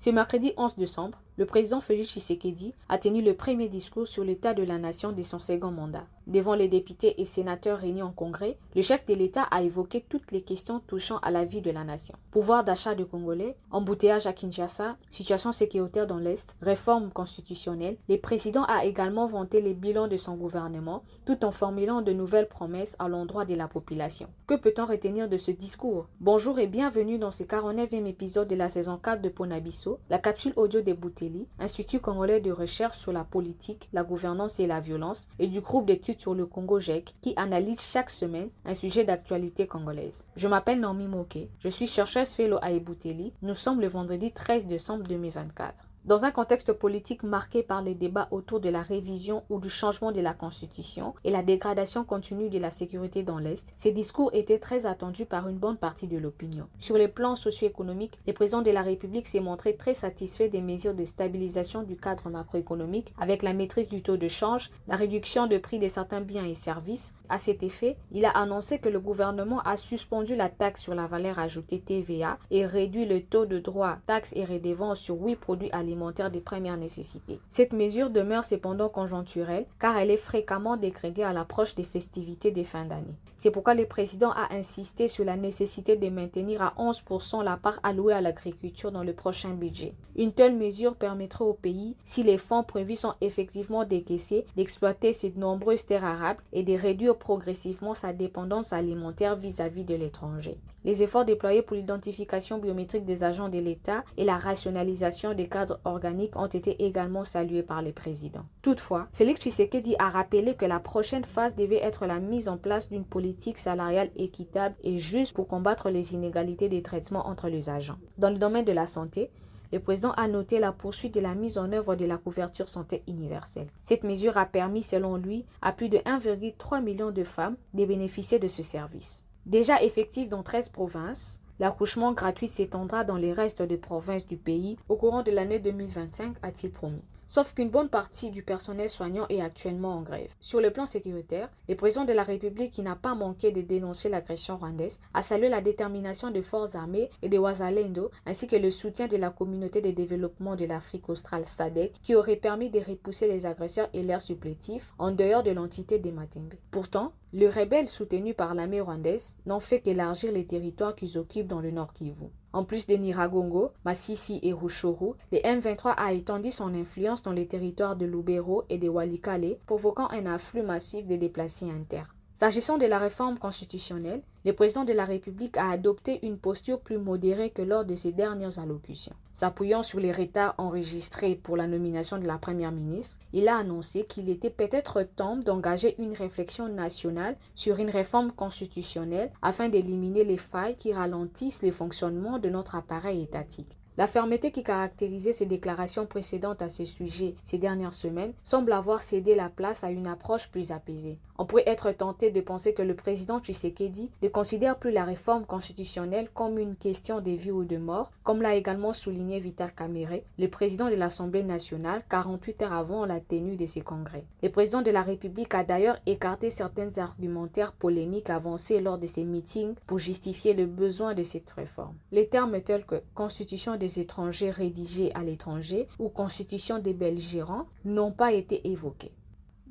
Ce mercredi 11 décembre, le président Félix Tshisekedi a tenu le premier discours sur l'état de la nation de son second mandat. Devant les députés et sénateurs réunis en congrès, le chef de l'État a évoqué toutes les questions touchant à la vie de la nation. Pouvoir d'achat de Congolais, embouteillage à Kinshasa, situation sécuritaire dans l'Est, réforme constitutionnelle. Le président a également vanté les bilans de son gouvernement, tout en formulant de nouvelles promesses à l'endroit de la population. Que peut-on retenir de ce discours? Bonjour et bienvenue dans ce 49e épisode de la saison 4 de Ponabiso, la capsule audio des Bouteli, Institut congolais de recherche sur la politique, la gouvernance et la violence, et du groupe d'études sur le Congo GEC, qui analyse chaque semaine un sujet d'actualité congolaise. Je m'appelle Naomi Moké, je suis chercheuse fellow à Ebouteli. Nous sommes le vendredi 13 décembre 2024. Dans un contexte politique marqué par les débats autour de la révision ou du changement de la Constitution et la dégradation continue de la sécurité dans l'Est, ces discours étaient très attendus par une bonne partie de l'opinion. Sur les plans socio-économiques, le président de la République s'est montré très satisfait des mesures de stabilisation du cadre macroéconomique avec la maîtrise du taux de change, la réduction de prix de certains biens et services. À cet effet, il a annoncé que le gouvernement a suspendu la taxe sur la valeur ajoutée TVA et réduit le taux de droit, taxes et redevances sur 8 produits alimentaires de première nécessité. Cette mesure demeure cependant conjoncturelle car elle est fréquemment décrétée à l'approche des festivités de fin d'année. C'est pourquoi le président a insisté sur la nécessité de maintenir à 11% la part allouée à l'agriculture dans le prochain budget. Une telle mesure permettrait au pays, si les fonds prévus sont effectivement décaissés, d'exploiter ses nombreuses terres arables et de réduire progressivement sa dépendance alimentaire vis-à-vis de l'étranger. Les efforts déployés pour l'identification biométrique des agents de l'État et la rationalisation des cadres organiques ont été également salués par les présidents. Toutefois, Félix Tshisekedi a rappelé que la prochaine phase devait être la mise en place d'une politique salariale équitable et juste pour combattre les inégalités de traitement entre les agents. Dans le domaine de la santé, le président a noté la poursuite de la mise en œuvre de la couverture santé universelle. Cette mesure a permis, selon lui, à plus de 1,3 million de femmes de bénéficier de ce service. Déjà effectif dans 13 provinces, l'accouchement gratuit s'étendra dans les restes des provinces du pays au courant de l'année 2025, a-t-il promis. Sauf qu'une bonne partie du personnel soignant est actuellement en grève. Sur le plan sécuritaire, le président de la République, qui n'a pas manqué de dénoncer l'agression rwandaise, a salué la détermination des forces armées et des Wazalendo, ainsi que le soutien de la communauté de développement de l'Afrique australe SADC, qui aurait permis de repousser les agresseurs et leurs supplétifs en dehors de l'entité des Matembe. Pourtant, les rebelles soutenus par l'armée rwandaise n'ont fait qu'élargir les territoires qu'ils occupent dans le Nord Kivu. En plus de Nyiragongo, Masisi et Rutshuru, le M23 a étendu son influence dans les territoires de Lubero et de Walikale, provoquant un afflux massif de déplacés internes. S'agissant de la réforme constitutionnelle, le président de la République a adopté une posture plus modérée que lors de ses dernières allocutions. S'appuyant sur les retards enregistrés pour la nomination de la première ministre, il a annoncé qu'il était peut-être temps d'engager une réflexion nationale sur une réforme constitutionnelle afin d'éliminer les failles qui ralentissent le fonctionnement de notre appareil étatique. La fermeté qui caractérisait ses déclarations précédentes à ce sujet ces dernières semaines semble avoir cédé la place à une approche plus apaisée. On pourrait être tenté de penser que le président Tshisekedi ne considère plus la réforme constitutionnelle comme une question de vie ou de mort, comme l'a également souligné Vital Kamerhe, le président de l'Assemblée nationale, 48 heures avant la tenue de ses congrès. Le président de la République a d'ailleurs écarté certains argumentaires polémiques avancés lors de ses meetings pour justifier le besoin de cette réforme. Les termes tels que constitution des étrangers rédigés à l'étranger ou constitution des belligérants n'ont pas été évoqués.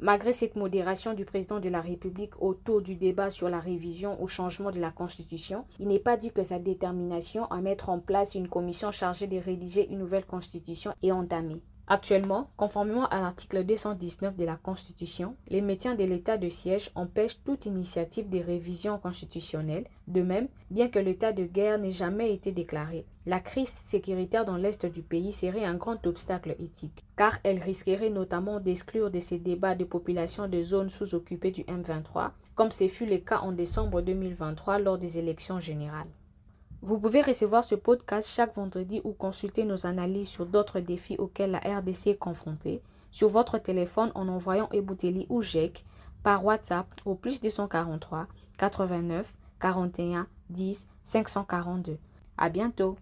Malgré cette modération du président de la République autour du débat sur la révision ou changement de la Constitution, il n'est pas dit que sa détermination à mettre en place une commission chargée de rédiger une nouvelle Constitution est entamée. Actuellement, conformément à l'article 219 de la Constitution, les maintien de l'état de siège empêchent toute initiative de révision constitutionnelle. De même, bien que l'état de guerre n'ait jamais été déclaré, la crise sécuritaire dans l'est du pays serait un grand obstacle éthique, car elle risquerait notamment d'exclure de ces débats de populations de zones sous-occupées du M23, comme ce fut le cas en décembre 2023 lors des élections générales. Vous pouvez recevoir ce podcast chaque vendredi ou consulter nos analyses sur d'autres défis auxquels la RDC est confrontée sur votre téléphone en envoyant Ebouteli ou GEC par WhatsApp au plus 243 89 41 10 542. À bientôt.